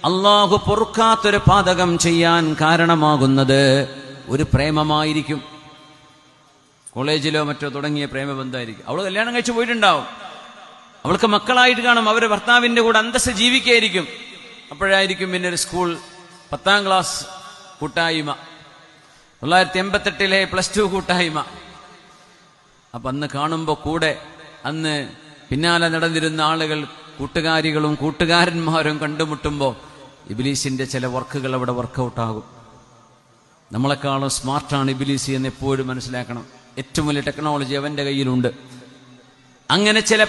അള്ളാഹു പൊറുക്കാത്തൊരു പാതകം ചെയ്യാൻ കാരണമാകുന്നത് ഒരു പ്രേമമായിരിക്കും. കോളേജിലോ മറ്റോ തുടങ്ങിയ പ്രേമബന്ധമായിരിക്കും. അവൾ കല്യാണം കഴിച്ചു പോയിട്ടുണ്ടാവും, അവൾക്ക് മക്കളായിട്ട് കാണും, അവർ ഭർത്താവിന്റെ കൂടെ അന്തസ്സ് ജീവിക്കായിരിക്കും. അപ്പോഴായിരിക്കും പിന്നെ ഒരു സ്കൂൾ 10ാം ക്ലാസ് കൂട്ടായ്മ, 1988 +2 കൂട്ടായ്മ. അപ്പൊ അന്ന് കാണുമ്പോ കൂടെ അന്ന് പിന്നാലെ നടന്നിരുന്ന ആളുകൾ, കൂട്ടുകാരികളും കൂട്ടുകാരന്മാരും കണ്ടുമുട്ടുമ്പോ ഇബ്ലീസിന്റെ ചില വർക്കുകൾ അവിടെ വർക്കൗട്ടാകും. നമ്മളെക്കാളും സ്മാർട്ടാണ് ഇബ്ലീസ് എന്ന് എപ്പോഴും മനസ്സിലാക്കണം. ഏറ്റവും വലിയ ടെക്നോളജി അവന്റെ കയ്യിലുണ്ട്. അങ്ങനെ ചില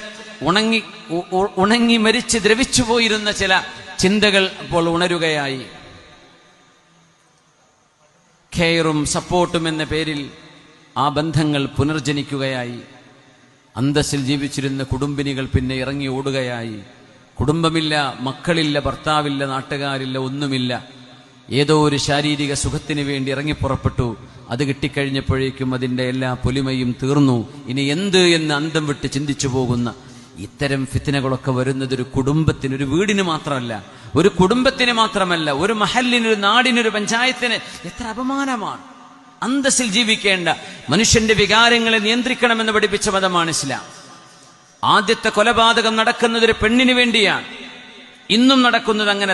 ഉണങ്ങി മരിച്ച് ദ്രവിച്ചു പോയിരുന്ന ചില ചിന്തകൾ അപ്പോൾ ഉണരുകയായി. കെയറും സപ്പോർട്ടും എന്ന പേരിൽ ആ ബന്ധങ്ങൾ പുനർജനിക്കുകയായി. അന്തസ്സിൽ ജീവിച്ചിരുന്ന കുടുംബിനികൾ പിന്നെ ഇറങ്ങി ഓടുകയായി. കുടുംബമില്ല, മക്കളില്ല, ഭർത്താവില്ല, നാട്ടുകാരില്ല, ഒന്നുമില്ല. ഏതോ ഒരു ശാരീരിക സുഖത്തിന് വേണ്ടി ഇറങ്ങിപ്പുറപ്പെട്ടു. അത് കിട്ടിക്കഴിഞ്ഞപ്പോഴേക്കും അതിൻ്റെ എല്ലാ പൊലിമയും തീർന്നു. ഇനി എന്ത് എന്ന് അന്തം വിട്ട് ചിന്തിച്ചു പോകുന്ന ഇത്തരം ഫിത്നകളൊക്കെ വരുന്നത് ഒരു കുടുംബത്തിന്, ഒരു വീടിന് മാത്രമല്ല, ഒരു കുടുംബത്തിന് മാത്രമല്ല, ഒരു മഹലിനൊരു നാടിനൊരു പഞ്ചായത്തിന് എത്ര അപമാനമാണ്. അന്തസ്സിൽ ജീവിക്കേണ്ട, മനുഷ്യന്റെ വികാരങ്ങളെ നിയന്ത്രിക്കണമെന്ന് പഠിപ്പിച്ച മതമാണ് ഇസ്ലാം. ആദ്യത്തെ കൊലപാതകം നടക്കുന്നത് ഒരു പെണ്ണിന് വേണ്ടിയാണ്. ഇന്നും നടക്കുന്നത് അങ്ങനെ.